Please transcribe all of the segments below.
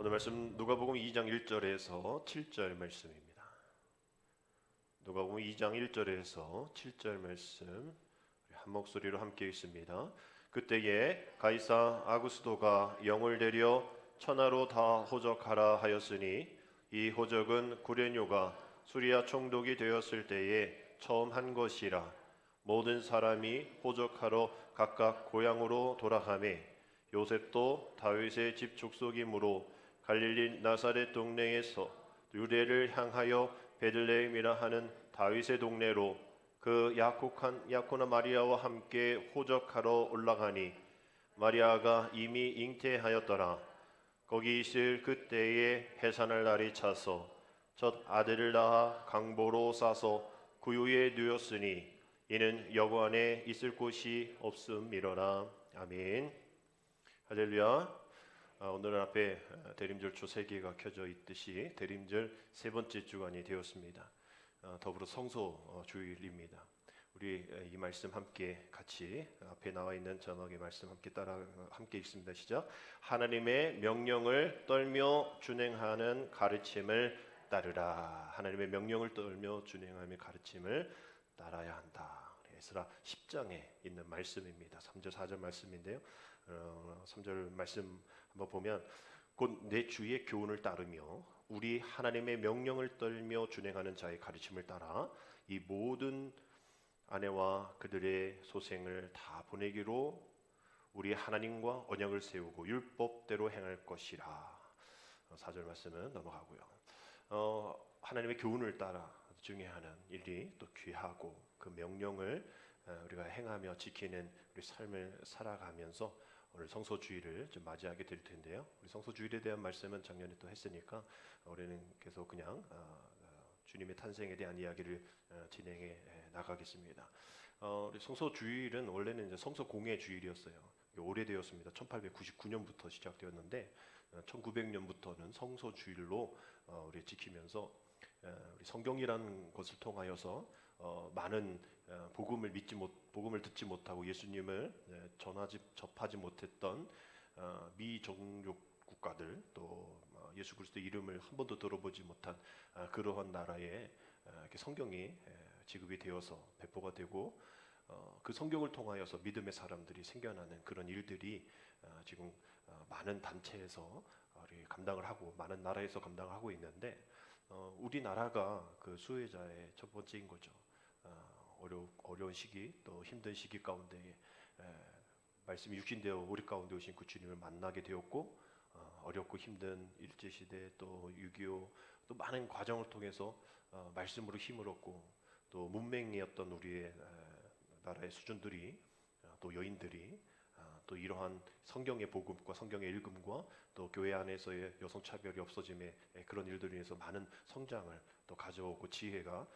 오늘 말씀 누가복음 2장 1절에서 7절 말씀입니다. 누가복음 2장 1절에서 7절 말씀 한 목소리로 함께 읽습니다. 그때에 가이사 아구스도가 영을 내려 천하로 다 호적하라 하였으니 이 호적은 구레뇨가 수리아 총독이 되었을 때에 처음 한 것이라. 모든 사람이 호적하러 각각 고향으로 돌아가매 요셉도 다윗의 집 족속이므로 갈릴리 나사렛 동네에서 유대를 향하여 베들레헴이라 하는 다윗의 동네로 그 야코나 마리아와 함께 호적하러 올라가니 마리아가 이미 잉태하였더라. 거기 있을 그때에 해산할 날이 차서 첫 아들을 낳아 강보로 싸서 구유에 누였으니 이는 여고 안에 있을 곳이 없음이러라. 아멘. 할렐루야. 오늘 앞에 대림절초 3개가 켜져 있듯이 대림절 3번째 주간이 되었습니다. 더불어 성소 주일입니다. 우리 이 말씀 함께 같이 앞에 나와 있는 자막의 말씀 함께 읽습니다. 시작. 하나님의 명령을 떨며 준행하는 가르침을 따르라. 하나님의 명령을 떨며 준행하며 가르침을 따라야 한다. 에스라 10장에 있는 말씀입니다. 3절 4절 말씀인데요. 3절 말씀 한번 보면 곧 내 주의 교훈을 따르며 우리 하나님의 명령을 떨며 준행하는 자의 가르침을 따라 이 모든 아내와 그들의 소생을 다 보내기로 우리 하나님과 언약을 세우고 율법대로 행할 것이라. 4절 말씀은 넘어가고요. 하나님의 교훈을 따라 중요하는 일이 또 귀하고 그 명령을 우리가 행하며 지키는 우리 삶을 살아가면서 오늘 성소주일을 좀 맞이하게 될 텐데요. 우리 성소주일에 대한 말씀은 작년에 또 했으니까 올해는 계속 그냥 주님의 탄생에 대한 이야기를 진행해 나가겠습니다. 우리 성소주일은 원래는 이제 성소공예 주일이었어요. 오래되었습니다. 1899년부터 시작되었는데 1900년부터는 성소주일로 우리 지키면서 우리 성경이라는 것을 통하여서 많은 복음을 듣지 못하고 예수님을 접하지 못했던 미종족 국가들 또 예수 그리스도의 이름을 한 번도 들어보지 못한 그러한 나라에 이렇게 성경이 지급이 되어서 배포가 되고 그 성경을 통하여서 믿음의 사람들이 생겨나는 그런 일들이 지금 많은 단체에서 감당을 하고 많은 나라에서 감당을 하고 있는데 우리나라가 그 수혜자의 첫 번째인 거죠. 어려운 시기 또 힘든 시기 가운데 말씀이 육신되어 우리 가운데 오신 그 주님을 만나게 되었고 어렵고 힘든 일제시대 또 6.25 또 많은 과정을 통해서 말씀으로 힘을 얻고 또 문맹이었던 우리의 나라의 수준들이 또 여인들이 또 이러한 성경의 복음과 성경의 읽음과 또 교회 안에서의 여성 차별이 없어짐의 그런 일들을 위해서 많은 성장을 또 가져오고 지혜가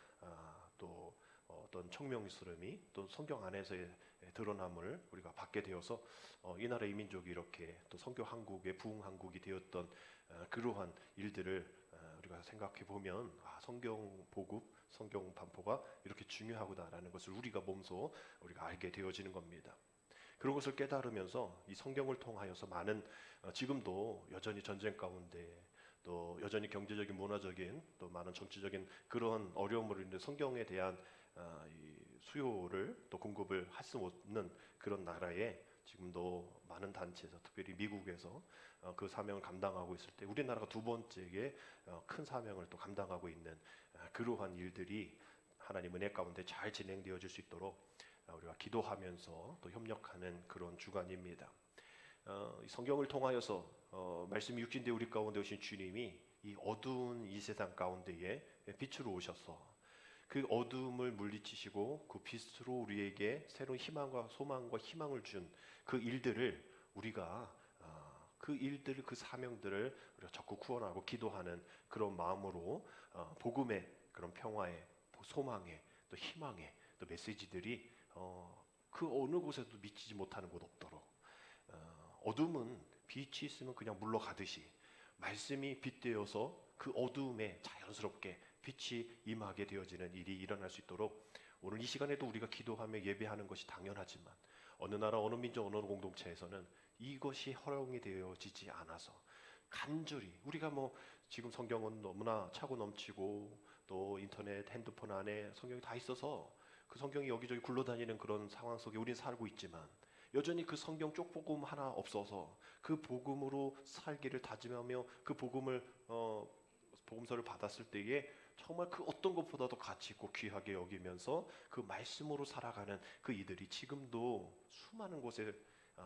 또 어떤 청명스러움이 또 성경 안에서의 드러남을 우리가 받게 되어서 이 나라 이민족이 이렇게 또 성교 한국의 부흥 한국이 되었던 그러한 일들을 우리가 생각해 보면 성경 보급, 성경 반포가 이렇게 중요하구나라는 것을 우리가 몸소 우리가 알게 되어지는 겁니다. 그런 것을 깨달으면서 이 성경을 통하여서 많은 지금도 여전히 전쟁 가운데 또 여전히 경제적인 문화적인 또 많은 정치적인 그런 어려움으로 인해 성경에 대한 이 수요를 또 공급을 할 수 없는 그런 나라에 지금도 많은 단체에서 특별히 미국에서 그 사명을 감당하고 있을 때 우리나라가 두 번째에 큰 사명을 또 감당하고 있는 그러한 일들이 하나님 은혜 가운데 잘 진행되어질 수 있도록 우리가 기도하면서 또 협력하는 그런 주간입니다. 성경을 통하여서 말씀이 육신되 우리 가운데 오신 주님이 이 어두운 이 세상 가운데에 빛으로 오셔서 그 어둠을 물리치시고 그 빛으로 우리에게 새로운 희망과 소망과 희망을 준 그 일들을 우리가 그 사명들을 우리가 적극 구원하고 기도하는 그런 마음으로 복음의 그런 평화의 소망의 또 희망의 또 메시지들이 그 어느 곳에도 미치지 못하는 곳 없도록 어둠은 빛이 있으면 그냥 물러가듯이 말씀이 빛되어서 그 어둠에 자연스럽게 빛이 임하게 되어지는 일이 일어날 수 있도록 오늘 이 시간에도 우리가 기도하며 예배하는 것이 당연하지만 어느 나라 어느 민족 어느 공동체에서는 이것이 허용이 되어지지 않아서 간절히 우리가 뭐 지금 성경은 너무나 차고 넘치고 또 인터넷, 핸드폰 안에 성경이 다 있어서 그 성경이 여기저기 굴러다니는 그런 상황 속에 우리는 살고 있지만 여전히 그 성경 쪽복음 하나 없어서 그 복음으로 살기를 다짐하며 그 복음서를 받았을 때에 정말 그 어떤 것보다도 가치 있고 귀하게 여기면서 그 말씀으로 살아가는 그 이들이 지금도 수많은 곳에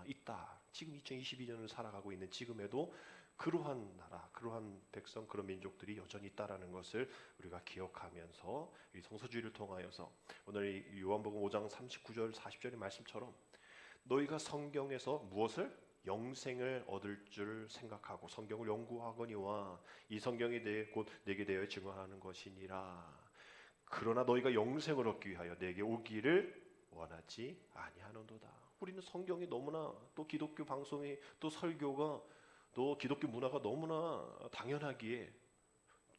있다. 지금 2022년을 살아가고 있는 지금에도 그러한 나라, 그러한 백성, 그런 민족들이 여전히 있다라는 것을 우리가 기억하면서 이 성서주의를 통하여서 오늘 이 요한복음 5장 39절 40절의 말씀처럼 너희가 성경에서 무엇을? 영생을 얻을 줄 생각하고 성경을 연구하거니와 이 성경이 곧 내게 대하여 증언하는 것이니라. 그러나 너희가 영생을 얻기 위하여 내게 오기를 원하지 아니하는도다. 우리는 성경이 너무나 또 기독교 방송이 또 설교가 또 기독교 문화가 너무나 당연하기에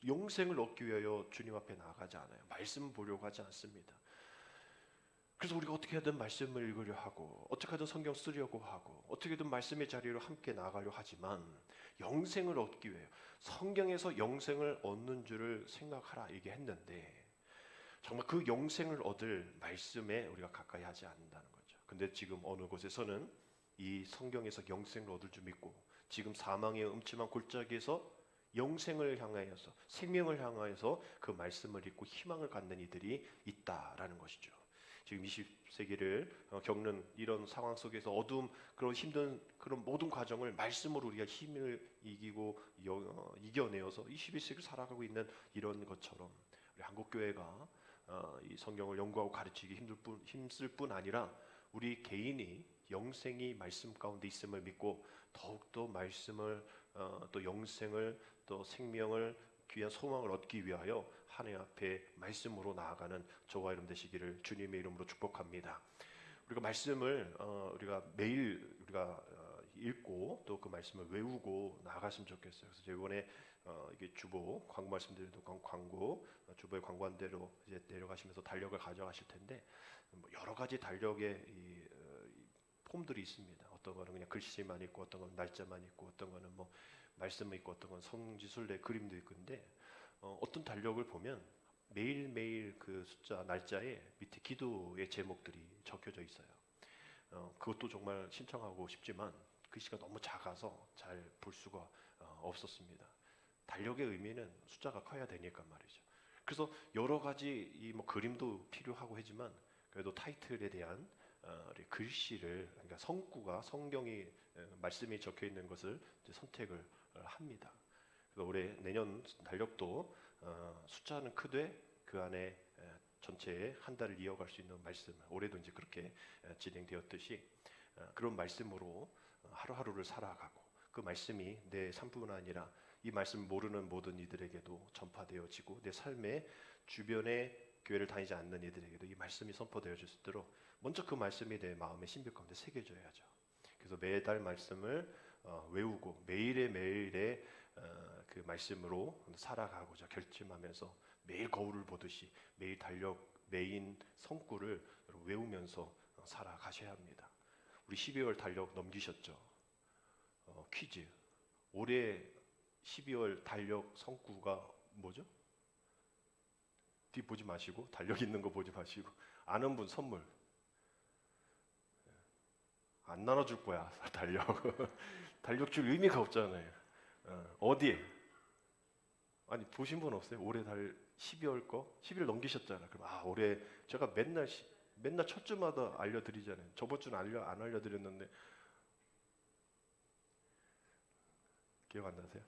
영생을 얻기 위하여 주님 앞에 나아가지 않아요. 말씀 보려고 하지 않습니다. 그래서 우리가 어떻게든 말씀을 읽으려 하고 어떻게든 성경 쓰려고 하고 어떻게든 말씀의 자리로 함께 나아가려 하지만 영생을 얻기 위해 성경에서 영생을 얻는 줄을 생각하라 얘기했는데 정말 그 영생을 얻을 말씀에 우리가 가까이 하지 않는다는 거죠. 근데 지금 어느 곳에서는 이 성경에서 영생을 얻을 줄 믿고 지금 사망의 음침한 골짜기에서 영생을 향하여서 생명을 향하여서 그 말씀을 읽고 희망을 갖는 이들이 있다라는 것이죠. 지금 20세기를 겪는 이런 상황 속에서 어두움, 그런 힘든 그런 모든 과정을 말씀으로 우리가 힘을 이기고 이겨내어서 21세기를 살아가고 있는 이런 것처럼 우리 한국교회가 이 성경을 연구하고 가르치기 힘쓸 뿐 아니라 우리 개인이 영생이 말씀 가운데 있음을 믿고 더욱더 말씀을 또 영생을 또 생명을 귀한 소망을 얻기 위하여 하나님 앞에 말씀으로 나아가는 저와 여러분 되시기를 주님의 이름으로 축복합니다. 우리가 말씀을 우리가 매일 우리가 읽고 또 그 말씀을 외우고 나아갔으면 좋겠어요. 그래서 제가 이번에 이게 주보 광고 말씀드리는 광고 주보에 광고한 대로 이제 내려가시면서 달력을 가져가실 텐데 뭐 여러 가지 달력의 이 폼들이 있습니다. 어떤 거는 그냥 글씨만 있고 어떤 건 날짜만 있고 어떤 거는 뭐 말씀이 있고 어떤 건 성지순례 그림도 있고 근데 어떤 달력을 보면 매일매일 그 숫자 날짜에 밑에 기도의 제목들이 적혀져 있어요. 그것도 정말 신청하고 싶지만 글씨가 너무 작아서 잘 볼 수가 없었습니다. 달력의 의미는 숫자가 커야 되니까 말이죠. 그래서 여러 가지 이 뭐 그림도 필요하고 하지만 그래도 타이틀에 대한 우리 글씨를 그러니까 성구가 성경이 말씀이 적혀 있는 것을 이제 선택을 합니다. 그래서 올해 내년 달력도 숫자는 크되 그 안에 전체에 한 달을 이어갈 수 있는 말씀 올해도 이제 그렇게 진행되었듯이 그런 말씀으로 하루하루를 살아가고 그 말씀이 내 삶뿐 아니라 이 말씀 모르는 모든 이들에게도 전파되어지고 내 삶의 주변에 교회를 다니지 않는 이들에게도 이 말씀이 선포되어질 수 있도록 먼저 그 말씀이 내 마음의 신비 가운데 새겨져야죠. 그래서 매달 말씀을 외우고 매일의 그 말씀으로 살아가고자 결심하면서 매일 거울을 보듯이 매일 달력 메인 성구를 외우면서 살아가셔야 합니다. 우리 12월 달력 넘기셨죠? 퀴즈. 올해 12월 달력 성구가 뭐죠? 뒤 보지 마시고 달력 있는 거 보지 마시고 아는 분 선물 안 나눠줄 거야 달력 달력 줄 의미가 없잖아요. 어디에? 아니 보신 분 없어요? 올해 12월 거 11월 넘기셨잖아. 그럼 올해 제가 맨날 첫 주마다 알려드리잖아요. 저번 주는 안 알려드렸는데 기억 안 나세요?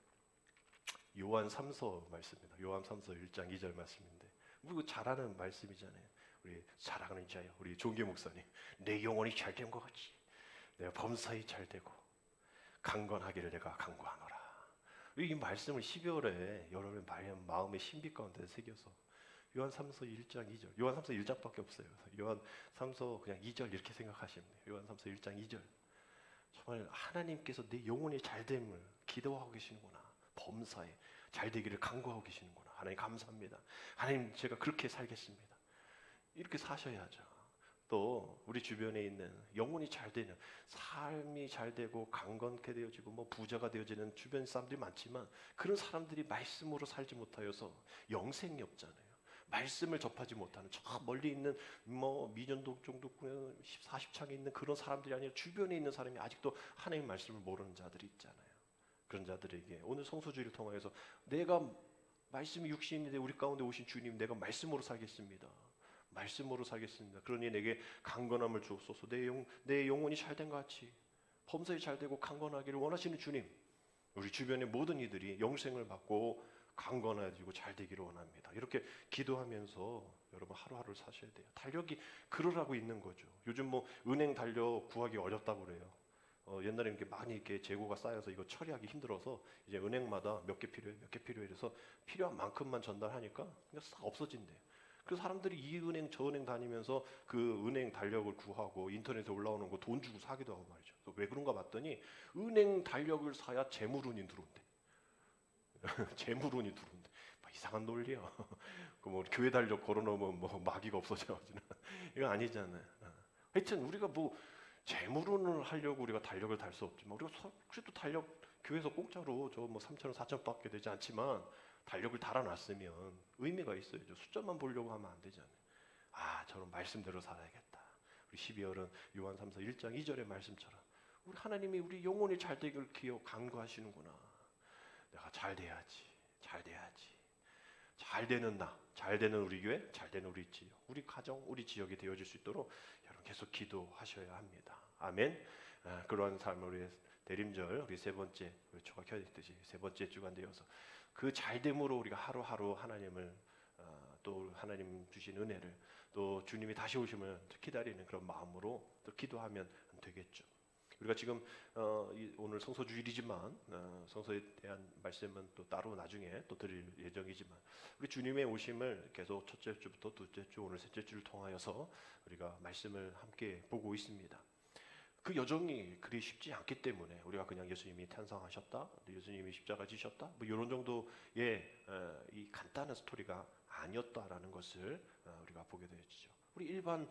요한 3서 말씀입니다. 요한 3서 1장 2절 말씀인데 우리 잘하는 말씀이잖아요. 우리 사랑하는 자요, 우리 종교 목사님, 내 영혼이 잘된 것 같이 내가 범사에 잘되고 강건하기를 내가 간구하노라. 이 말씀을 12월에 여러분의 마음의 신비 가운데 새겨서 요한 3서 1장 2절 요한 3서 1장밖에 없어요. 요한 3서 그냥 2절 이렇게 생각하시면 돼요. 요한 3서 1장 2절 정말 하나님께서 내 영혼이 잘됨을 기도하고 계시는구나. 범사에 잘되기를 간구하고 계시는구나. 하나님 감사합니다. 하나님 제가 그렇게 살겠습니다. 이렇게 사셔야죠. 또 우리 주변에 있는 영혼이 잘 되는, 삶이 잘 되고 강건케 되어지고 뭐 부자가 되어지는 주변 사람들이 많지만 그런 사람들이 말씀으로 살지 못하여서 영생이 없잖아요. 말씀을 접하지 못하는 저 멀리 있는 뭐 미전도 정도 40창에 있는 그런 사람들이 아니라 주변에 있는 사람이 아직도 하나님의 말씀을 모르는 자들이 있잖아요. 그런 자들에게 오늘 성소주의를 통하여서 내가 말씀이 육신이 돼 우리 가운데 오신 주님, 내가 말씀으로 살겠습니다. 말씀으로 살겠습니다. 그러니 내게 강건함을 주옵소서. 내 영혼이 잘된 것 같이 범사에 잘되고 강건하기를 원하시는 주님, 우리 주변의 모든 이들이 영생을 받고 강건해지고 잘되기를 원합니다. 이렇게 기도하면서 여러분 하루하루를 사셔야 돼요. 달력이 그러라고 있는 거죠. 요즘 뭐 은행 달력 구하기 어렵다고 그래요. 옛날에 이렇게 많이 이렇게 재고가 쌓여서 이거 처리하기 힘들어서 이제 은행마다 몇 개 필요해, 몇 개 필요해 해서 필요한 만큼만 전달하니까 그냥 싹 없어진대요. 그 사람들이 이 은행 저 은행 다니면서 그 은행 달력을 구하고 인터넷에 올라오는 거 돈 주고 사기도 하고 말이죠. 왜 그런가 봤더니 은행 달력을 사야 재물운이 들어온대. 재물운이 들어온대. 이상한 논리야. 그 뭐 교회 달력 걸어놓으면 뭐 마귀가 없어져가지고 이거 아니잖아요. 하여튼 우리가 뭐 재물운을 하려고 우리가 달력을 달 수 없지만 우리가 그래도 달력 교회에서 공짜로 저 뭐 3,000원, 4,000원 받게 되지 않지만 달력을 달아놨으면 의미가 있어야죠. 숫자만 보려고 하면 안 되잖아요. 아, 저런 말씀대로 살아야겠다. 우리 12월은 요한 3서 1장 2절의 말씀처럼 우리 하나님이 우리 영혼이 잘 되기를 간구하시는구나. 내가 잘 돼야지. 잘 돼야지. 잘 되는 나, 잘 되는 우리 교회, 잘 되는 우리 지역, 우리 가정, 우리 지역이 되어질 수 있도록 여러분 계속 기도하셔야 합니다. 아멘. 그러한 삶을 위해 대림절 우리 세 번째 초가 켜졌듯이 세 번째 주간 되어서 그 잘됨으로 우리가 하루하루 하나님을 또 하나님 주신 은혜를 또 주님이 다시 오심을 기다리는 그런 마음으로 또 기도하면 되겠죠. 우리가 지금 오늘 성소주일이지만 성소에 대한 말씀은 또 따로 나중에 또 드릴 예정이지만 우리 주님의 오심을 계속 첫째 주부터 둘째 주 오늘 셋째 주를 통하여서 우리가 말씀을 함께 보고 있습니다. 그 여정이 그리 쉽지 않기 때문에 우리가 그냥 예수님이 탄생하셨다, 예수님이 십자가 지셨다, 뭐 이런 정도의 이 간단한 스토리가 아니었다라는 것을 우리가 보게 되었죠. 우리 일반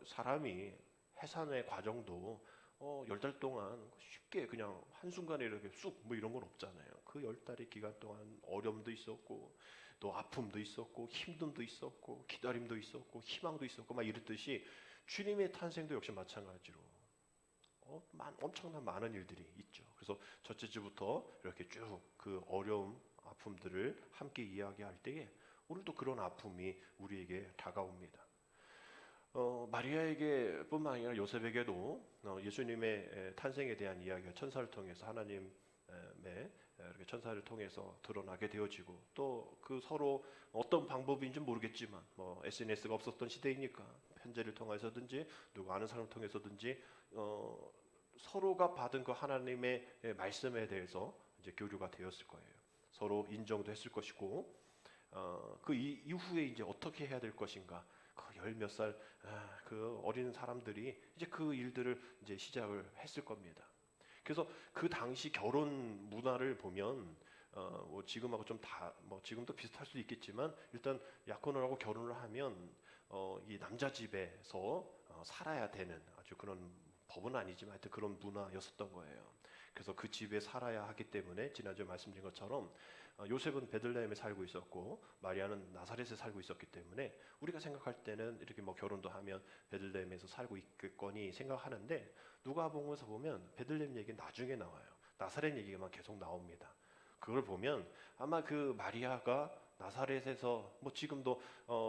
사람이 해산의 과정도 10달 동안 쉽게 그냥 한순간에 이렇게 쑥 뭐 이런 건 없잖아요. 그 10달의 기간 동안 어려움도 있었고 또 아픔도 있었고 힘듦도 있었고 기다림도 있었고 희망도 있었고 막 이랬듯이 주님의 탄생도 역시 마찬가지로 엄청난 많은 일들이 있죠. 그래서 첫째 주부터 이렇게 쭉 그 어려움, 아픔들을 함께 이야기할 때에 오늘도 그런 아픔이 우리에게 다가옵니다. 마리아에게 뿐만 아니라 요셉에게도 예수님의 탄생에 대한 이야기가 천사를 통해서 하나님의 이렇게 천사를 통해서 드러나게 되어지고 또 그 서로 어떤 방법인지 모르겠지만 뭐 SNS가 없었던 시대이니까 편지를 통해서든지 누구 아는 사람을 통해서든지 서로가 받은 그 하나님의 말씀에 대해서 이제 교류가 되었을 거예요. 서로 인정도 했을 것이고 그 이후에 이제 어떻게 해야 될 것인가. 그 열 몇 살 그 어린 사람들이 이제 그 일들을 이제 시작을 했을 겁니다. 그래서 그 당시 결혼 문화를 보면 뭐 지금하고 좀 뭐 지금도 비슷할 수도 있겠지만 일단 약혼을 하고 결혼을 하면 이 남자 집에서 살아야 되는 아주 그런 법은 아니지만 하여튼 그런 문화였었던 거예요. 그래서 그 집에 살아야 하기 때문에 지난주에 말씀드린 것처럼 요셉은 베들레헴에 살고 있었고 마리아는 나사렛에 살고 있었기 때문에 우리가 생각할 때는 이렇게 뭐 결혼도 하면 베들레헴에서 살고 있겠거니 생각하는데 누가복음에서 보면 베들레헴 얘기는 나중에 나와요. 나사렛 얘기만 계속 나옵니다. 그걸 보면 아마 그 마리아가 나사렛에서 뭐 지금도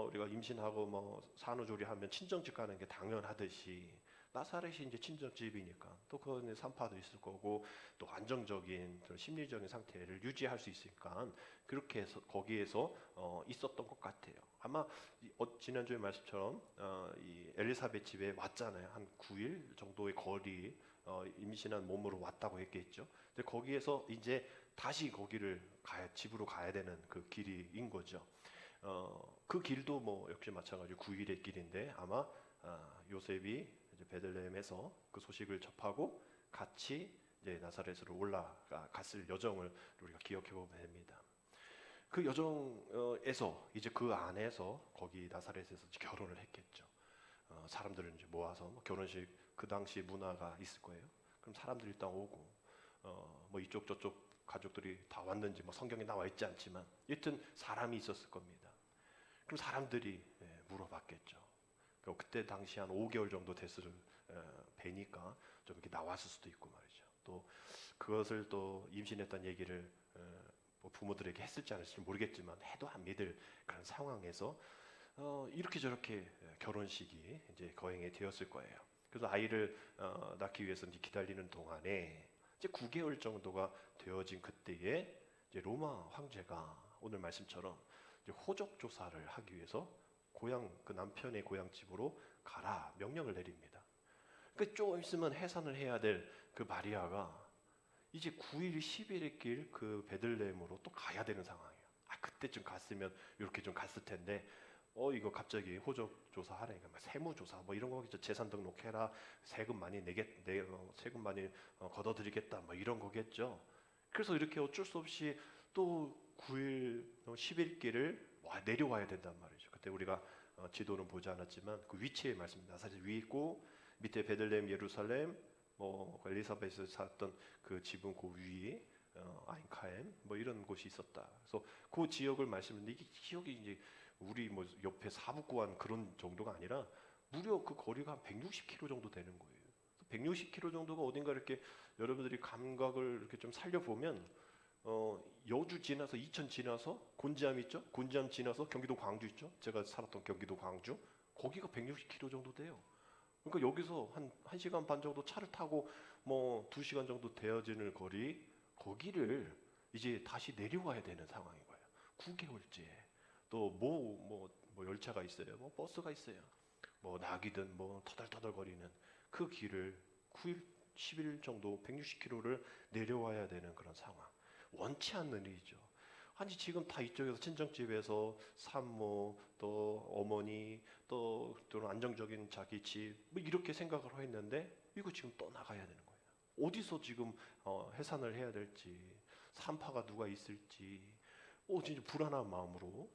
우리가 임신하고 뭐 산후조리하면 친정집 가는 게 당연하듯이 나사렛이 이제 친정집이니까 또 거기에 산파도 있을 거고 또 안정적인 그런 심리적인 상태를 유지할 수 있으니까 그렇게 해서 거기에서 있었던 것 같아요. 아마 지난주에 말씀처럼 이 엘리사벳 집에 왔잖아요. 한 9일 정도의 거리 임신한 몸으로 왔다고 했겠죠. 근데 거기에서 이제 다시 거기를 집으로 가야 되는 그 길인 거죠. 그 길도 뭐 역시 마찬가지로 9일의 길인데 아마 요셉이 이제 베들레헴에서 그 소식을 접하고 같이 이제 나사렛으로 올라갔을 여정을 우리가 기억해 보면 됩니다. 그 여정에서 이제 그 안에서 거기 나사렛에서 결혼을 했겠죠. 사람들을 이제 모아서 뭐 결혼식 그 당시 문화가 있을 거예요. 그럼 사람들이 일단 오고 뭐 이쪽 저쪽 가족들이 다 왔는지 뭐 성경에 나와 있지 않지만 여튼 사람이 있었을 겁니다. 그럼 사람들이 물어봤겠죠. 그때 당시 한 5개월 정도 됐을 배니까 좀 이렇게 나왔을 수도 있고 말이죠. 또 그것을 또 임신했다는 얘기를 뭐 부모들에게 했을지 안 했을지 모르겠지만 해도 안 믿을 그런 상황에서 이렇게 저렇게 결혼식이 이제 거행이 되었을 거예요. 그래서 아이를 낳기 위해서 이제 기다리는 동안에 이제 9개월 정도가 되어진 그때에 이제 로마 황제가 오늘 말씀처럼 이제 호적 조사를 하기 위해서 그 남편의 고향 집으로 가라 명령을 내립니다. 그 조금 있으면 해산을 해야 될 그 마리아가 이제 9일 10일의 길 그 베들레헴으로 또 가야 되는 상황이에요. 그때쯤 갔으면 이렇게 좀 갔을 텐데 이거 갑자기 호적 조사하라니까 세무 조사 뭐 이런 거겠죠. 재산 등록해라, 세금 많이 세금 많이 걷어들이겠다 뭐 이런 거겠죠. 그래서 이렇게 어쩔 수 없이 또 9일 10일 길을 내려와야 된단 말이죠. 그때 우리가 지도는 보지 않았지만 그 위치의 말씀입니다. 사실 위에 있고 밑에 베들레헴, 예루살렘, 뭐 엘리사벳을 살았던 그 지붕 그 위에 아인카엠 뭐 이런 곳이 있었다. 그래서 그 지역을 말씀드리는데 이게 지역이 이제 우리 뭐 옆에 사북구한 그런 정도가 아니라 무려 그 거리가 한 160km 정도 되는 거예요. 160km 정도가 어딘가 이렇게 여러분들이 감각을 이렇게 좀 살려보면 여주 지나서 이천 지나서 곤지암 있죠? 곤지암 지나서 경기도 광주 있죠? 제가 살았던 경기도 광주 거기가 160km 정도 돼요. 그러니까 여기서 한 1시간 반 정도 차를 타고 뭐 2시간 정도 되어지는 거기를 이제 다시 내려와야 되는 상황인 거예요. 9개월째. 또 뭐 열차가 있어요. 뭐 버스가 있어요. 뭐 낙이든 뭐 터덜터덜거리는 그 길을 9일 10일 정도 160km를 내려와야 되는 그런 상황. 원치 않는 일이죠. 아니 지금 다 이쪽에서 친정집에서 산모 또 어머니 또는 안정적인 자기 집 뭐 이렇게 생각을 했는데 이거 지금 떠나가야 되는 거예요. 어디서 지금 해산을 해야 될지 산파가 누가 있을지 진짜 불안한 마음으로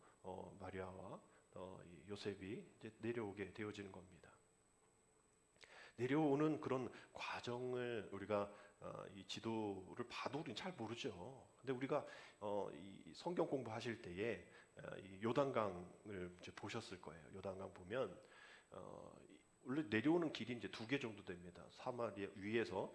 마리아와 이 요셉이 이제 내려오게 되어지는 겁니다. 내려오는 그런 과정을 우리가 이 지도를 봐도 우리는 잘 모르죠. 근데 우리가 이 성경 공부하실 때에 이 요단강을 이제 보셨을 거예요. 요단강 보면 원래 내려오는 길이 이제 2개 정도 됩니다. 사마리아 위에서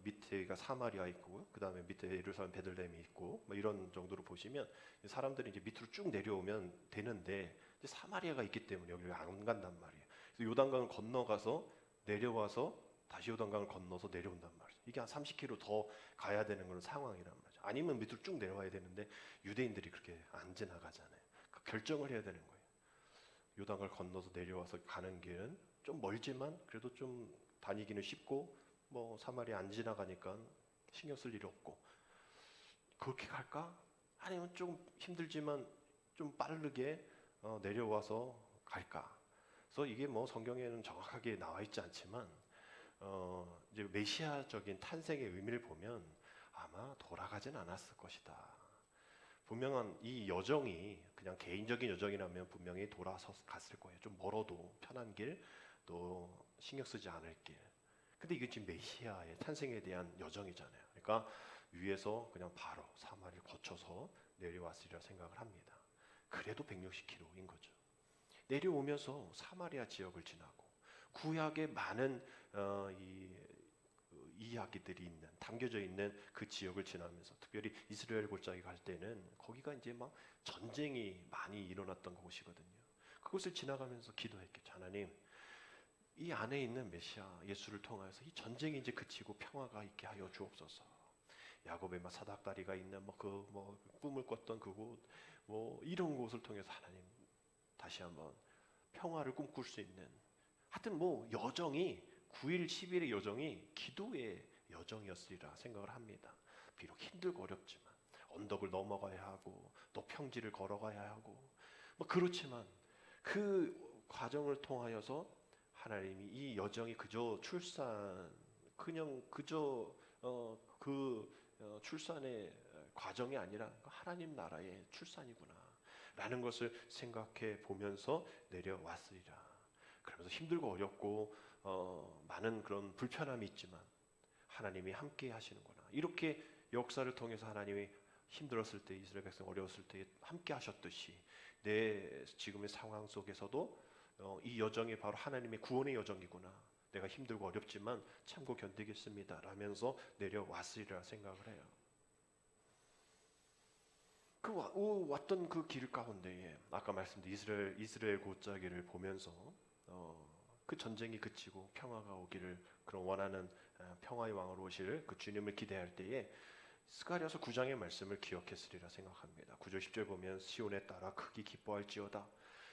밑에가 사마리아 있고 그 다음에 밑에 예루살렘 베들레헴이 있고 뭐 이런 정도로 보시면 사람들이 이제 밑으로 쭉 내려오면 되는데 이제 사마리아가 있기 때문에 여기를 안 간단 말이에요. 그래서 요단강을 건너가서 내려와서 다시 요단강을 건너서 내려온단 말이에요. 이게 한 30km 더 가야 되는 그런 상황이란 말이죠. 아니면 밑으로 쭉 내려와야 되는데 유대인들이 그렇게 안 지나가잖아요. 그 결정을 해야 되는 거예요. 요단강을 건너서 내려와서 가는 길은 좀 멀지만 그래도 좀 다니기는 쉽고 뭐 사마리아 안 지나가니까 신경 쓸 일이 없고 그렇게 갈까? 아니면 좀 힘들지만 좀 빠르게 내려와서 갈까? 그래서 이게 뭐 성경에는 정확하게 나와 있지 않지만 이제 메시아적인 탄생의 의미를 보면 아마 돌아가진 않았을 것이다. 분명한 이 여정이 그냥 개인적인 여정이라면 분명히 돌아서 갔을 거예요. 좀 멀어도 편한 길, 또 신경 쓰지 않을 길. 근데 이게 지금 메시아의 탄생에 대한 여정이잖아요. 그러니까 위에서 그냥 바로 사마리를 거쳐서 내려왔으리라 생각을 합니다. 그래도 160km인 거죠. 내려오면서 사마리아 지역을 지나고 구약의 많은 이야기들이 있는 담겨져 있는 그 지역을 지나면서 특별히 이스라엘 골짜기 갈 때는 거기가 이제 막 전쟁이 많이 일어났던 곳이거든요. 그곳을 지나가면서 기도했겠죠. 하나님, 이 안에 있는 메시아 예수를 통해서 이 전쟁이 이제 그치고 평화가 있게 하여 주옵소서. 야곱의 막 사닥다리가 있는 뭐 꿈을 꿨던 그곳 뭐 이런 곳을 통해서 하나님 다시 한번 평화를 꿈꿀 수 있는 하여튼 뭐 여정이 9일 10일의 여정이 기도의 여정이었으리라 생각을 합니다. 비록 힘들고 어렵지만 언덕을 넘어가야 하고 또 평지를 걸어가야 하고 뭐 그렇지만 그 과정을 통하여서 하나님이 이 여정이 그저 출산의 과정이 아니라 하나님 나라의 출산이구나 라는 것을 생각해 보면서 내려왔으리라. 그러면 그래서 힘들고 어렵고 많은 그런 불편함이 있지만 하나님이 함께 하시는구나. 이렇게 역사를 통해서 하나님이 힘들었을 때, 이스라엘 백성 어려웠을 때 함께 하셨듯이 내 지금의 상황 속에서도 이 여정이 바로 하나님의 구원의 여정이구나. 내가 힘들고 어렵지만 참고 견디겠습니다 라면서 내려왔으리라 생각을 해요. 왔던 그 길 가운데에 아까 말씀드린 이스라엘 골짜기를 보면서 그 전쟁이 그치고 평화가 오기를, 그런 원하는 평화의 왕으로 오실 그 주님을 기대할 때에 스가랴서 9장의 말씀을 기억했으리라 생각합니다. 9절 10절 보면 시온에 따라 크게 기뻐할지어다,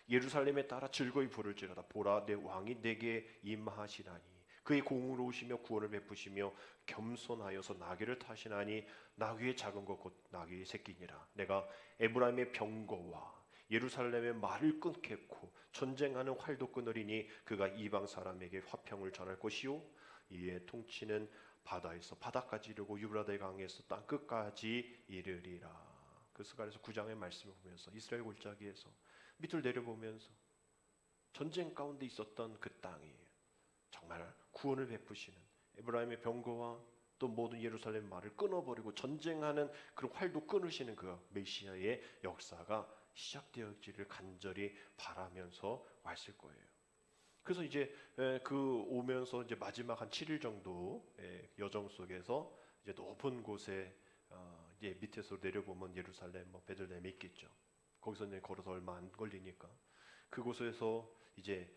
예루살렘에 따라 즐거이 부를지어다. 보라, 내 왕이 내게 임하시나니 그의 공의로우시며 구원을 베푸시며 겸손하여서 나귀를 타시나니 나귀의 작은 것 곧 나귀의 새끼니라. 내가 에브라임의 병거와 예루살렘의 말을 끊겠고 전쟁하는 활도 끊으리니 그가 이방 사람에게 화평을 전할 것이요 이에 통치는 바다에서 바다까지 이르고 유브라데 강에서 땅 끝까지 이르리라. 그 스가랴서 9장의 말씀을 보면서 이스라엘 골짜기에서 밑을 내려보면서 전쟁 가운데 있었던 그 땅이 정말 구원을 베푸시는, 에브라임의 병거와 또 모든 예루살렘 말을 끊어버리고 전쟁하는 그런 활도 끊으시는 그 메시아의 역사가 시작되어지를 간절히 바라면서 왔을 거예요. 그래서 이제 그 오면서 이제 마지막 한 7일 정도 여정 속에서 이제 높은 곳에 이제 밑에서 내려보면 예루살렘, 베들레헴이 있겠죠. 거기서 이제 걸어서 얼마 안 걸리니까 그곳에서 이제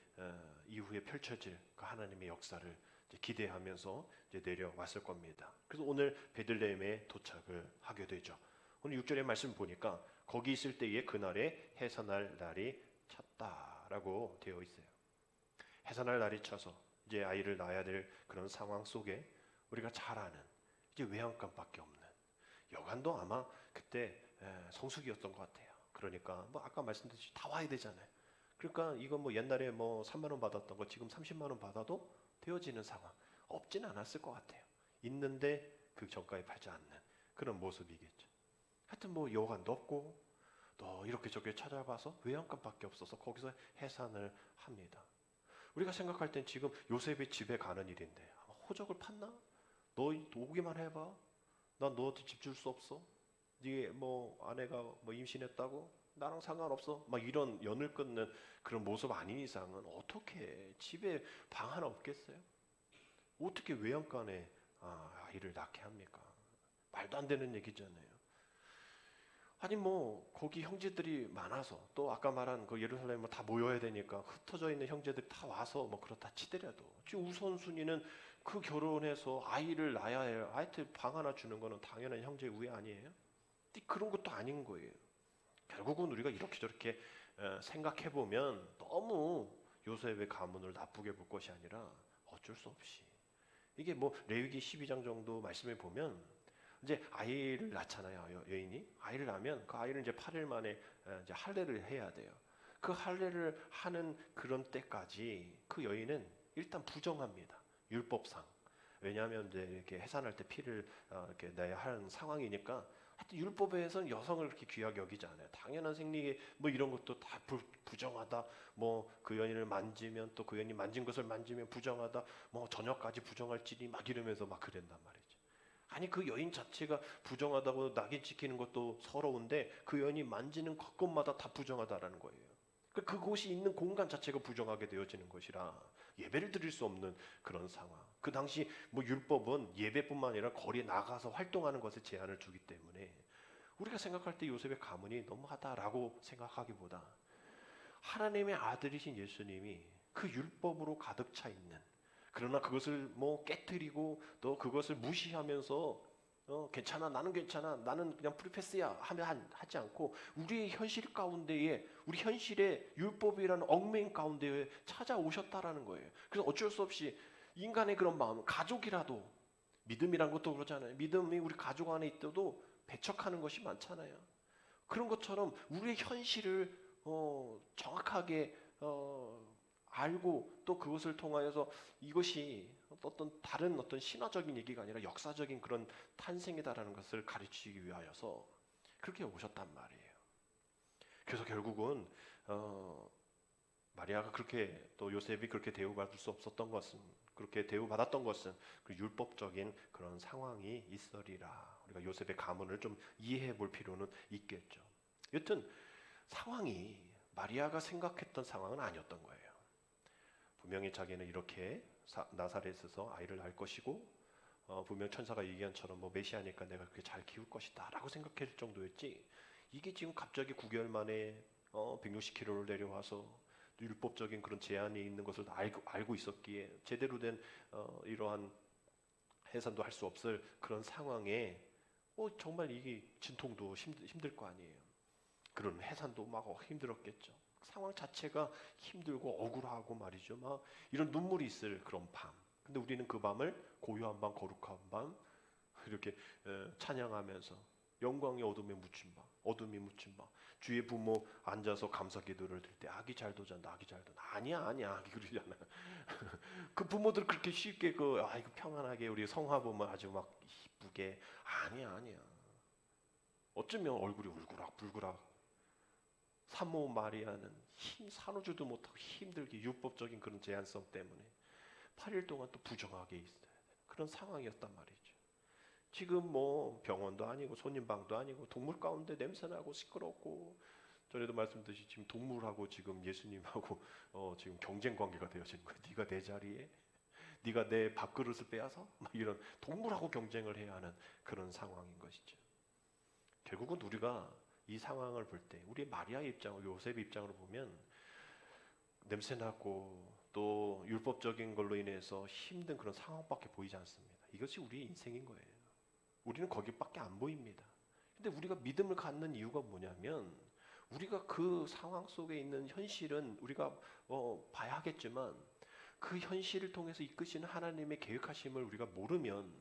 이후에 펼쳐질 그 하나님의 역사를 이제 기대하면서 이제 내려왔을 겁니다. 그래서 오늘 베들레헴에 도착을 하게 되죠. 오늘 6절의 말씀 보니까 거기 있을 때에 그날에 해산할 날이 찼다라고 되어 있어요. 해산할 날이 차서 이제 아이를 낳아야 될 그런 상황 속에 우리가 잘 아는 이제 외양간밖에 없는, 여간도 아마 그때 성수기였던 것 같아요. 그러니까 아까 말씀드렸듯이 다 와야 되잖아요. 그러니까 이건 옛날에 3만 원 받았던 거 지금 30만 원 받아도 되어지는 상황 없진 않았을 것 같아요. 있는데 그 정가에 팔지 않는 그런 모습이겠죠. 하여튼 여관도 없고 또 이렇게 저렇게 찾아봐서 외양간밖에 없어서 거기서 해산을 합니다. 우리가 생각할 땐 지금 요셉의 집에 가는 일인데 호적을 팠나? 너 오기만 해봐. 난 너한테 집 줄 수 없어. 네 아내가 임신했다고? 나랑 상관없어. 이런 연을 끊는 그런 모습 아닌 이상은 어떻게 집에 방 하나 없겠어요? 어떻게 외양간에 아이를 낳게 합니까? 말도 안 되는 얘기잖아요. 아니 거기 형제들이 많아서 또 아까 말한 그 예루살렘 다 모여야 되니까 흩어져 있는 형제들이 다 와서 그렇다 치더라도 지금 우선순위는 그 결혼해서 아이를 낳아야 해요. 아이한테 방 하나 주는 거는 당연한 형제의 우애 아니에요? 그런 것도 아닌 거예요. 결국은 우리가 이렇게 저렇게 생각해 보면 너무 요셉의 가문을 나쁘게 볼 것이 아니라 어쩔 수 없이 이게 레위기 12장 정도 말씀을 보면 이제 아이를 낳잖아요. 여인이 아이를 낳으면 그 아이를 이제 8일 만에 이제 할례를 해야 돼요. 그 할례를 하는 그런 때까지 그 여인은 일단 부정합니다. 율법상. 왜냐하면 이제 이렇게 해산할 때 피를 이렇게 내야 하는 상황이니까 하여튼 율법에서는 여성을 그렇게 귀하게 여기지 않아요. 당연한 생리에 이런 것도 다 부정하다. 그 여인을 만지면 또 그 여인이 만진 것을 만지면 부정하다. 저녁까지 부정할지니 이러면서 그랬단 말이에요. 아니 그 여인 자체가 부정하다고 낙인 찍히는 것도 서러운데 그 여인이 만지는 것마다 다 부정하다라는 거예요. 그곳이 있는 공간 자체가 부정하게 되어지는 것이라 예배를 드릴 수 없는 그런 상황. 그 당시 율법은 예배뿐만 아니라 거리에 나가서 활동하는 것에 제한을 주기 때문에 우리가 생각할 때 요셉의 가문이 너무하다라고 생각하기보다 하나님의 아들이신 예수님이 그 율법으로 가득 차 있는, 그러나 그것을 깨뜨리고 또 그것을 무시하면서 괜찮아, 나는 괜찮아, 나는 그냥 프리패스야 하지 않고 우리의 현실 가운데에, 우리 현실의 율법이라는 얽매인 가운데에 찾아오셨다라는 거예요. 그래서 어쩔 수 없이 인간의 그런 마음, 가족이라도 믿음이란 것도 그러잖아요. 믿음이 우리 가족 안에 있어도 배척하는 것이 많잖아요. 그런 것처럼 우리의 현실을 정확하게 알고 또 그것을 통하여서 이것이 다른 신화적인 얘기가 아니라 역사적인 그런 탄생이다라는 것을 가르치기 위하여서 그렇게 오셨단 말이에요. 그래서 결국은 마리아가 그렇게 또 요셉이 그렇게 대우받을 수 없었던 것은 그렇게 대우받았던 것은 그 율법적인 그런 상황이 있으리라. 우리가 요셉의 가문을 좀 이해해 볼 필요는 있겠죠. 여튼 상황이 마리아가 생각했던 상황은 아니었던 거예요. 분명히 자기는 이렇게 나사렛에서 아이를 낳을 것이고 분명 천사가 얘기한처럼 뭐 메시아니까 내가 그렇게 잘 키울 것이다 라고 생각할 정도였지, 이게 지금 갑자기 9개월 만에 160kg를 내려와서 율법적인 그런 제한이 있는 것을 알고 있었기에 제대로 된 이러한 해산도 할 수 없을 그런 상황에 정말 이게 진통도 힘들 거 아니에요. 그런 해산도 막 힘들었겠죠. 상황 자체가 힘들고 억울하고 말이죠. 막 이런 눈물이 있을 그런 밤. 근데 우리는 그 밤을 고요한 밤, 거룩한 밤 이렇게 찬양하면서 영광의 어둠에 묻힌 밤, 어둠이 묻힌 밤. 주의 부모 앉아서 감사 기도를 드릴 때 아기 잘도 잔다, 아기 잘도 잔다. 아니야 그러잖아. 그 부모들 그렇게 쉽게 이거 평안하게 우리 성화 보면 아주 막 이쁘게 아니야. 어쩌면 얼굴이 울그락불그락. 산모 마리아는 산후조도 못하고 힘들게 율법적인 그런 제한성 때문에 8일 동안 또 부정하게 있어야 되는 그런 상황이었단 말이죠. 지금 뭐 병원도 아니고 손님방도 아니고 동물 가운데 냄새나고 시끄럽고, 전에도 말씀드렸듯이 지금 동물하고 지금 예수님하고 지금 경쟁 관계가 되어지는 거예요. 네가 내 자리에, 네가 내 밥그릇을 빼앗아? 막 이런 동물하고 경쟁을 해야 하는 그런 상황인 것이죠. 결국은 우리가 이 상황을 볼 때 우리 마리아의 입장을 요셉의 입장으로 보면 냄새나고 또 율법적인 걸로 인해서 힘든 그런 상황밖에 보이지 않습니다. 이것이 우리의 인생인 거예요. 우리는 거기밖에 안 보입니다. 근데 우리가 믿음을 갖는 이유가 뭐냐면 우리가 그 상황 속에 있는 현실은 우리가 봐야 하겠지만 그 현실을 통해서 이끄시는 하나님의 계획하심을 우리가 모르면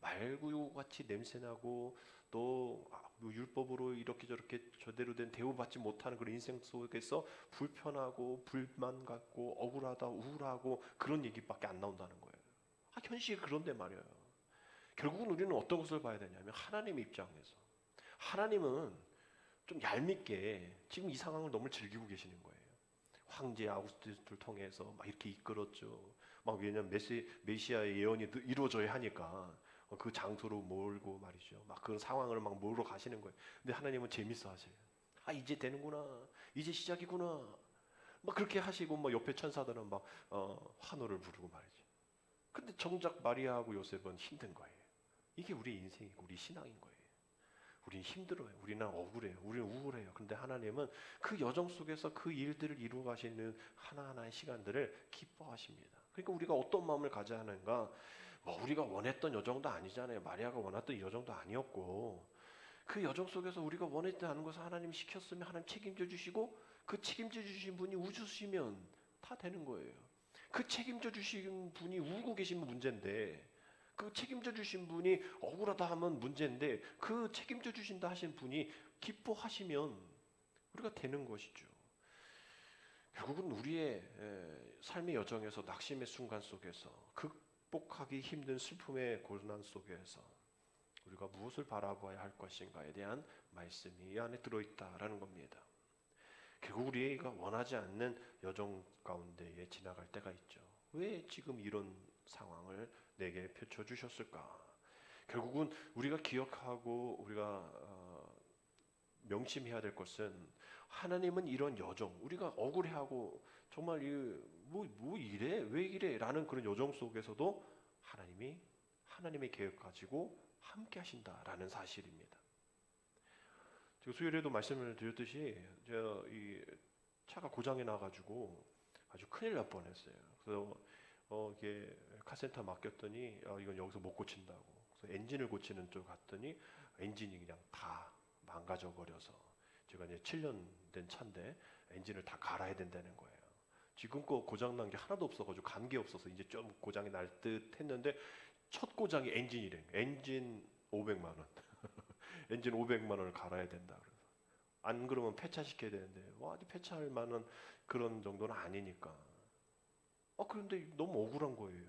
말구같이 냄새나고 또 율법으로 이렇게 저렇게 제대로 된 대우받지 못하는 그런 인생 속에서 불편하고 불만 갖고 억울하다 우울하고 그런 얘기밖에 안 나온다는 거예요. 현실이 그런데 말이에요. 결국은 우리는 어떤 것을 봐야 되냐면 하나님의 입장에서 하나님은 좀 얄밉게 지금 이 상황을 너무 즐기고 계시는 거예요. 황제 아우구스투스를 통해서 막 이렇게 이끌었죠. 막 왜냐면 메시아의 예언이 이루어져야 하니까 그 장소로 몰고 말이죠. 막 그런 상황을 막 몰고 가시는 거예요. 근데 하나님은 재밌어 하세요. 이제 되는구나. 이제 시작이구나. 막 그렇게 하시고 막 옆에 천사들은 막 환호를 부르고 말이죠. 근데 정작 마리아하고 요셉은 힘든 거예요. 이게 우리 인생이고 우리 신앙인 거예요. 우리는 힘들어요. 우리는 억울해요. 우리는 우울해요. 그런데 하나님은 그 여정 속에서 그 일들을 이루어 가시는 하나하나의 시간들을 기뻐하십니다. 그러니까 우리가 어떤 마음을 가져야 하는가? 우리가 원했던 여정도 아니잖아요. 마리아가 원했던 여정도 아니었고 그 여정 속에서 우리가 원했지 않은 것을 하나님이 시켰으면 하나님 책임져 주시고 그 책임져 주신 분이 우주시면 다 되는 거예요. 그 책임져 주신 분이 울고 계시면 문제인데 그 책임져 주신 분이 억울하다 하면 문제인데 그 책임져 주신다 하신 분이 기뻐하시면 우리가 되는 것이죠. 결국은 우리의 삶의 여정에서 낙심의 순간 속에서 극복하기 힘든 슬픔의 고난 속에서 우리가 무엇을 바라봐야 할 것인가에 대한 말씀이 이 안에 들어있다라는 겁니다. 결국 우리가 원하지 않는 여정 가운데에 지나갈 때가 있죠. 왜 지금 이런 상황을 내게 펼쳐주셨을까? 결국은 우리가 기억하고 우리가 명심해야 될 것은 하나님은 이런 여정, 우리가 억울해하고 정말 뭐 이래? 왜 이래? 라는 그런 여정 속에서도 하나님의 계획 가지고 함께 하신다라는 사실입니다. 수요일에도 말씀을 드렸듯이 이 차가 고장이 나가지고 아주 큰일 날 뻔했어요. 그래서 이게 카센터 맡겼더니 이건 여기서 못 고친다고. 그래서 엔진을 고치는 쪽 갔더니 엔진이 그냥 다 망가져 버려서 제가 이제 7년 된 차인데 엔진을 다 갈아야 된다는 거예요. 지금껏 고장 난 게 하나도 없어가지고 간 게 없어서 이제 좀 고장이 날 듯 했는데 첫 고장이 엔진이래. 엔진 500만 원. 엔진 500만 원을 갈아야 된다. 그래서 안 그러면 폐차시켜야 되는데 폐차할 만한 그런 정도는 아니니까. 그런데 너무 억울한 거예요.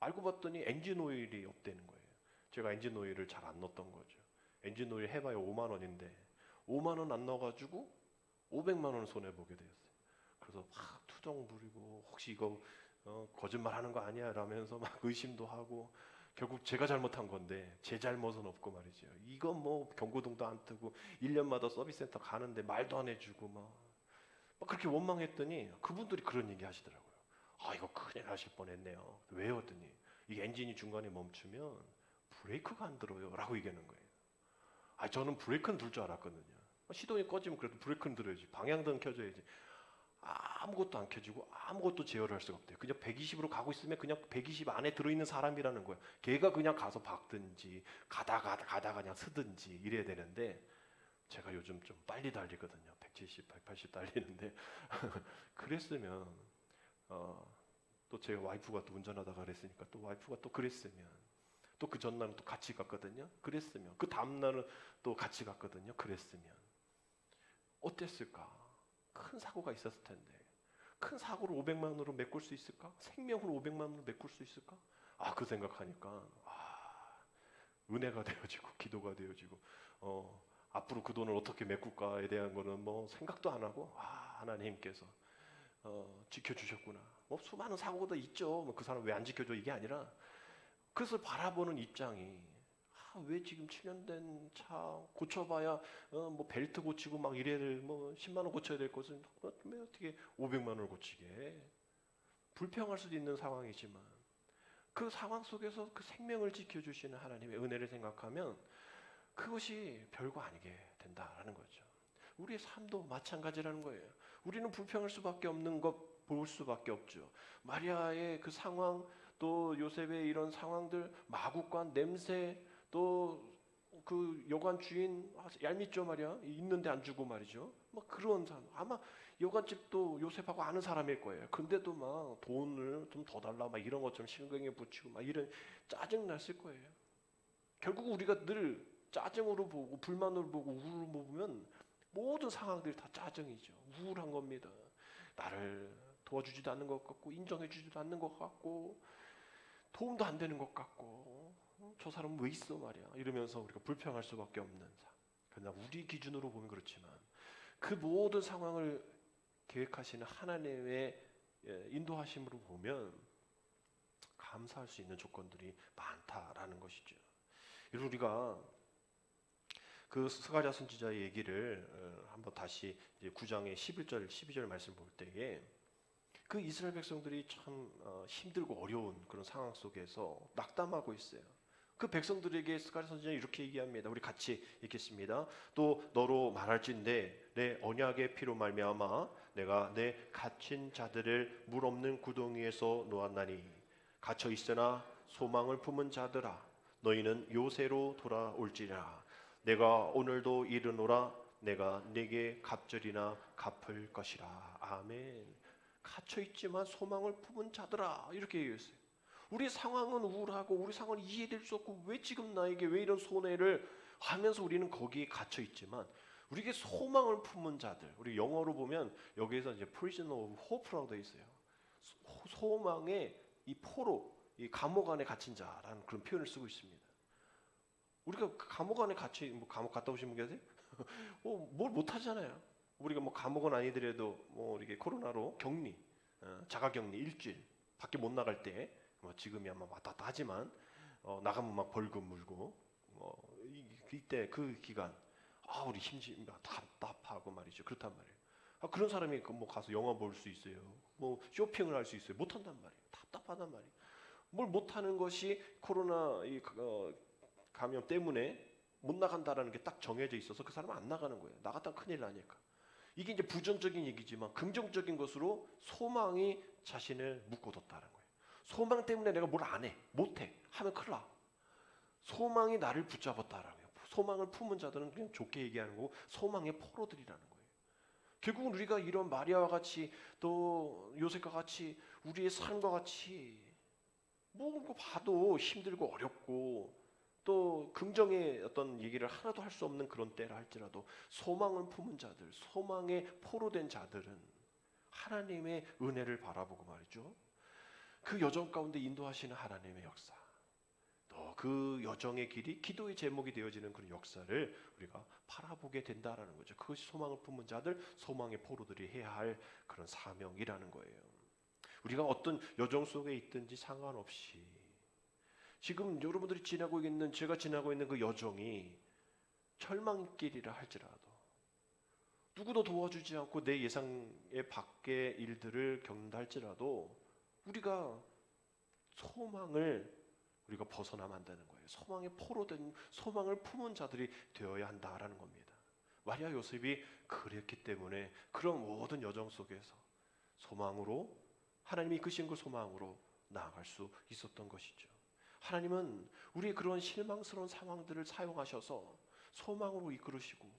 알고 봤더니 엔진 오일이 없다는 거예요. 제가 엔진 오일을 잘 안 넣었던 거죠. 엔진 오일 해봐야 5만 원인데 5만 원 안 넣어가지고 500만 원 손해 보게 되었어요. 그래서 막 헐떡 부리고 혹시 이거 거짓말하는 거 아니야? 라면서 막 의심도 하고 결국 제가 잘못한 건데 제 잘못은 없고 말이죠. 이건 뭐 경고등도 안 뜨고 1년마다 서비스센터 가는데 말도 안 해주고 막 그렇게 원망했더니 그분들이 그런 얘기 하시더라고요. 아 이거 큰일 나실 뻔했네요. 왜요? 했더니 이 엔진이 중간에 멈추면 브레이크가 안 들어요 라고 얘기하는 거예요. 아 저는 브레이크는 둘 줄 알았거든요. 시동이 꺼지면 그래도 브레이크는 들어야지, 방향등 켜줘야지. 아무것도 안 켜지고 아무것도 제어를 할 수가 없대요. 그냥 120으로 가고 있으면 그냥 120 안에 들어있는 사람이라는 거예요. 걔가 그냥 가서 박든지 가다가 그냥 쓰든지 이래야 되는데 제가 요즘 좀 빨리 달리거든요. 170, 180 달리는데 그랬으면 또 제가 와이프가 또 운전하다가 그랬으니까 또 와이프가 또 그랬으면 또 그 전날은 또 같이 갔거든요. 그랬으면 그 다음날은 또 같이 갔거든요. 그랬으면 어땠을까? 큰 사고가 있었을 텐데 큰 사고를 500만 원으로 메꿀 수 있을까? 생명을 500만 원으로 메꿀 수 있을까? 그 생각하니까 은혜가 되어지고 기도가 되어지고 앞으로 그 돈을 어떻게 메꿀까에 대한 거는 뭐 생각도 안 하고 하나님께서 지켜주셨구나. 뭐 수많은 사고도 있죠. 뭐 그 사람 왜 안 지켜줘 이게 아니라 그것을 바라보는 입장이 왜 지금 7년 된 차 고쳐봐야 뭐 벨트 고치고 막 이래야 될 뭐 10만 원 고쳐야 될 것은 왜 어떻게 500만 원을 고치게 해? 불평할 수도 있는 상황이지만 그 상황 속에서 그 생명을 지켜주시는 하나님의 은혜를 생각하면 그것이 별거 아니게 된다라는 거죠. 우리의 삶도 마찬가지라는 거예요. 우리는 불평할 수밖에 없는 것 볼 수밖에 없죠. 마리아의 그 상황, 또 요셉의 이런 상황들, 마구간 냄새, 또 그 여관 주인 얄밉죠 말이야. 있는데 안 주고 말이죠. 막 그런 사람, 아마 여관집도 요셉하고 아는 사람일 거예요. 근데도 막 돈을 좀 더 달라 막 이런 것처럼 신경에 붙이고 막 이런 짜증 났을 거예요. 결국 우리가 늘 짜증으로 보고 불만으로 보고 우울로 보면 모든 상황들이 다 짜증이죠. 우울한 겁니다. 나를 도와주지도 않는 것 같고 인정해주지도 않는 것 같고 도움도 안 되는 것 같고 저 사람은 왜 있어 말이야 이러면서 우리가 불평할 수밖에 없는 상황. 그러나 우리 기준으로 보면 그렇지만 그 모든 상황을 계획하시는 하나님의 인도하심으로 보면 감사할 수 있는 조건들이 많다라는 것이죠. 우리가 그 스가랴 선지자의 얘기를 한번 다시 이제 9장의 11절, 12절 말씀 볼 때에 그 이스라엘 백성들이 참 힘들고 어려운 그런 상황 속에서 낙담하고 있어요. 그 백성들에게 스가랴 선지자는 이렇게 얘기합니다. 우리 같이 읽겠습니다. 또 너로 말할진대 내 언약의 피로 말미암아 내가 내 갇힌 자들을 물 없는 구덩이에서 놓았나니 갇혀 있으나 소망을 품은 자들아 너희는 요새로 돌아올지라. 내가 오늘도 이르노라 내가 네게 갑절이나 갚을 것이라. 아멘. 갇혀 있지만 소망을 품은 자들아 이렇게 얘기했어요. 우리 상황은 우울하고 우리 상황은 이해될 수 없고 왜 지금 나에게 왜 이런 손해를 하면서 우리는 거기에 갇혀 있지만 우리에게 소망을 품은 자들, 우리 영어로 보면 여기에서 이제 prisoner of hope라고 되어 있어요. 소망의 이 포로, 이 감옥 안에 갇힌 자라는 그런 표현을 쓰고 있습니다. 우리가 감옥 안에 갇혀, 뭐 감옥 갔다 오신 분 계세요? 뭘 못하잖아요. 우리가 뭐 감옥은 아니더라도 뭐 이렇게 코로나로 격리, 자가격리 일주일 밖에 못 나갈 때, 뭐 지금이 아마 왔다 갔다 하지만 나가면 막 벌금 물고, 이때 그 기간, 우리 힘이 답답하고 말이죠. 그렇단 말이에요. 그런 사람이 뭐 가서 영화 볼 수 있어요. 뭐 쇼핑을 할 수 있어요. 못 한단 말이에요. 답답하단 말이에요. 뭘 못하는 것이 코로나 감염 때문에 못 나간다라는 게 딱 정해져 있어서 그 사람은 안 나가는 거예요. 나갔다 큰일 나니까. 이게 이제 부정적인 얘기지만 긍정적인 것으로 소망이 자신을 묶어뒀다는 거예요. 소망 때문에 내가 뭘 안 해, 못 해 하면 큰일 나. 소망이 나를 붙잡았다라는 거예요. 소망을 품은 자들은 그냥 좋게 얘기하는 거고 소망의 포로들이라는 거예요. 결국은 우리가 이런 마리아와 같이 또 요셉과 같이 우리의 삶과 같이 뭐 봐도 힘들고 어렵고 또 긍정의 어떤 얘기를 하나도 할 수 없는 그런 때라 할지라도 소망을 품은 자들, 소망에 포로된 자들은 하나님의 은혜를 바라보고 말이죠. 그 여정 가운데 인도하시는 하나님의 역사, 또 그 여정의 길이 기도의 제목이 되어지는 그런 역사를 우리가 바라보게 된다라는 거죠. 그것이 소망을 품은 자들, 소망의 포로들이 해야 할 그런 사명이라는 거예요. 우리가 어떤 여정 속에 있든지 상관없이 지금 여러분들이 지나고 있는, 제가 지나고 있는 그 여정이 절망길이라 할지라도, 누구도 도와주지 않고 내 예상의 밖의 일들을 겪는다 할지라도 우리가 소망을 우리가 벗어나면 안 되는 거예요. 소망의 포로된, 소망을 품은 자들이 되어야 한다라는 겁니다. 마리아 요셉이 그랬기 때문에 그런 모든 여정 속에서 소망으로, 하나님이 이끄신 그 소망으로 나아갈 수 있었던 것이죠. 하나님은 우리의 그런 실망스러운 상황들을 사용하셔서 소망으로 이끌으시고,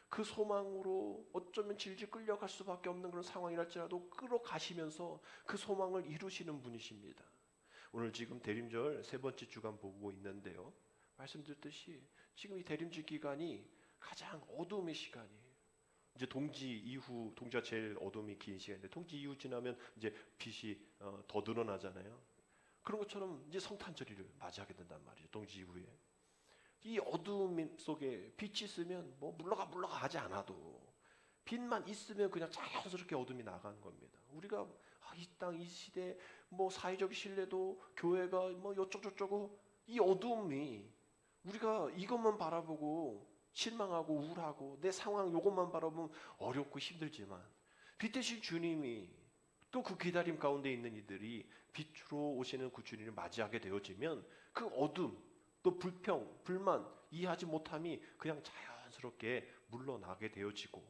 그 소망으로 어쩌면 질질 끌려갈 수밖에 없는 그런 상황이랄지라도 끌어가시면서 그 소망을 이루시는 분이십니다. 오늘 지금 대림절 세 번째 주간 보고 있는데요, 말씀드렸듯이 지금 이 대림절 기간이 가장 어두움의 시간이에요. 이제 동지 이후, 동지가 제일 어둠이 긴 시간인데 동지 이후 지나면 이제 빛이 더 늘어나잖아요. 그런 것처럼 이제 성탄절을 맞이하게 된단 말이죠. 동지 이후에 이 어둠 속에 빛이 있으면 뭐 물러가 하지 않아도, 빛만 있으면 그냥 자연스럽게 어둠이 나가는 겁니다. 우리가 이 땅 이 시대 뭐 사회적 신뢰도, 교회가 뭐 요쪽저쪽고, 이 어둠이 우리가 이것만 바라보고 실망하고 우울하고 내 상황 요것만 바라보면 어렵고 힘들지만, 빛 대신 주님이 또 그 기다림 가운데 있는 이들이 빛으로 오시는 그 주님을 맞이하게 되어지면 그 어둠, 또 불평, 불만, 이해하지 못함이 그냥 자연스럽게 물러나게 되어지고,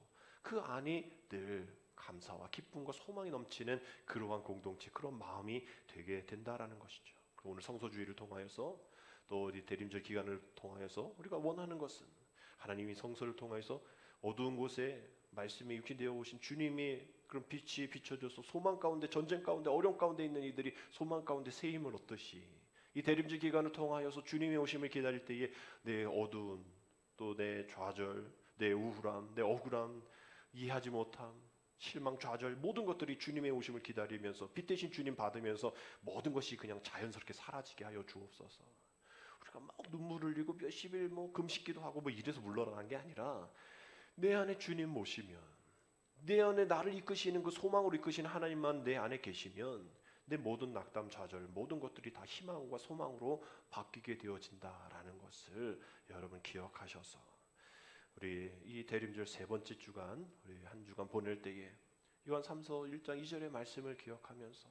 그 안이 늘 감사와 기쁨과 소망이 넘치는 그러한 공동체, 그런 마음이 되게 된다라는 것이죠. 오늘 성소주의를 통하여서, 또 이 대림절 기간을 통하여서 우리가 원하는 것은 하나님이 성소를 통해서 어두운 곳에 말씀이 육신되어 오신 주님이 그런 빛이 비춰져서 소망 가운데, 전쟁 가운데, 어려움 가운데 있는 이들이 소망 가운데 새 힘을 얻듯이, 이 대림절 기간을 통하여서 주님의 오심을 기다릴 때에 내 어두운, 또 내 좌절, 내 우울함, 내 억울함, 이해하지 못함, 실망, 좌절, 모든 것들이 주님의 오심을 기다리면서 빛 대신 주님 받으면서 모든 것이 그냥 자연스럽게 사라지게 하여 주옵소서. 우리가 막 눈물 흘리고 몇십 일 뭐 금식기도 하고 뭐 이래서 물러나는 게 아니라, 내 안에 주님 모시면, 내 안에 나를 이끄시는 그 소망으로 이끄시는 하나님만 내 안에 계시면 내 모든 낙담, 좌절, 모든 것들이 다 희망과 소망으로 바뀌게 되어진다라는 것을 여러분 기억하셔서, 우리 이 대림절 세 번째 주간, 우리 한 주간 보낼 때에 요한 3서 1장 2절의 말씀을 기억하면서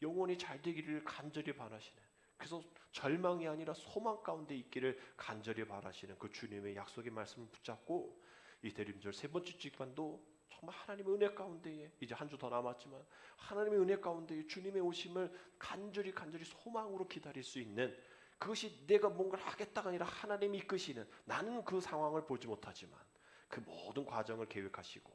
영혼이 잘 되기를 간절히 바라시는, 그래서 절망이 아니라 소망 가운데 있기를 간절히 바라시는 그 주님의 약속의 말씀을 붙잡고, 이 대림절 세 번째 주간도 정말 하나님의 은혜 가운데에, 이제 한 주 더 남았지만 하나님의 은혜 가운데에 주님의 오심을 간절히 소망으로 기다릴 수 있는, 그것이 내가 뭔가를 하겠다가 아니라 하나님이 이끄시는, 나는 그 상황을 보지 못하지만 그 모든 과정을 계획하시고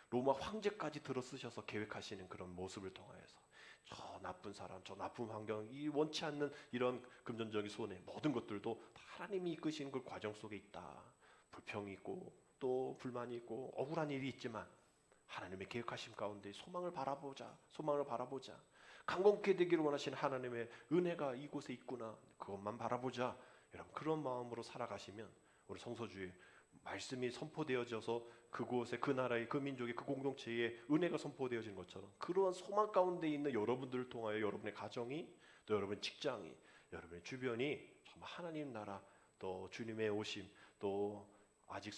로마 황제까지 들어쓰셔서 계획하시는 그런 모습을 통하여서 저 나쁜 사람, 저 나쁜 환경, 이 원치 않는 이런 금전적인 손해, 모든 것들도 다 하나님이 이끄시는 그 과정 속에 있다. 불평이 있고 또 불만이 있고 억울한 일이 있지만 하나님의 계획하심 가운데 소망을 바라보자. 강건케 되기를 원하시는 하나님의 은혜가 이곳에 있구나, 그것만 바라보자. 여러분, 그런 마음으로 살아가시면 우리 성서주의 말씀이 선포되어져서 그곳에, 그 나라의, 그 민족의, 그 공동체에 은혜가 선포되어진 것처럼, 그러한 소망 가운데 있는 여러분들을 통하여 여러분의 가정이, 또 여러분의 직장이, 여러분의 주변이 정말 하나님 나라, 또 주님의 오심, 또 아직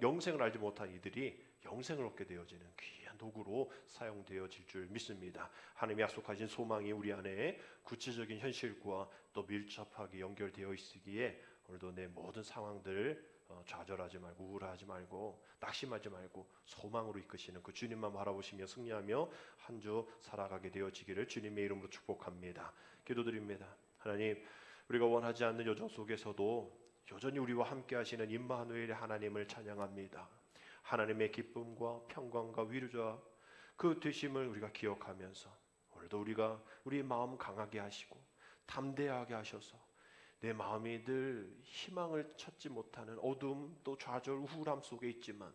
영생을 알지 못한 이들이 영생을 얻게 되어지는 귀한 도구로 사용되어질 줄 믿습니다. 하나님이 약속하신 소망이 우리 안에 구체적인 현실과 또 밀접하게 연결되어 있으기에 오늘도 내 모든 상황들 좌절하지 말고, 우울하지 말고, 낙심하지 말고 소망으로 이끄시는 그 주님만 바라보시며 승리하며 한 주 살아가게 되어지기를 주님의 이름으로 축복합니다. 기도드립니다. 하나님, 우리가 원하지 않는 여정 속에서도 여전히 우리와 함께 하시는 임마누엘의 하나님을 찬양합니다. 하나님의 기쁨과 평강과 위로자 그 되심을 우리가 기억하면서 오늘도 우리가 우리 마음 강하게 하시고 담대하게 하셔서 내 마음이 늘 희망을 찾지 못하는 어둠, 또 좌절, 우울함 속에 있지만,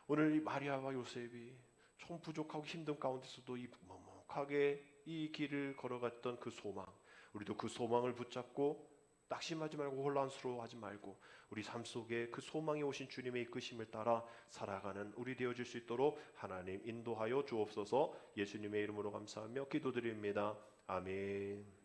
오늘 이 마리아와 요셉이 좀 부족하고 힘든 가운데서도 이 먹먹하게 이 길을 걸어갔던 그 소망, 우리도 그 소망을 붙잡고 낙심하지 말고 혼란스러워하지 말고 우리 삶 속에 그 소망이 오신 주님의 이끄심을 따라 살아가는 우리 되어질 수 있도록 하나님 인도하여 주옵소서. 예수님의 이름으로 감사하며 기도드립니다. 아멘.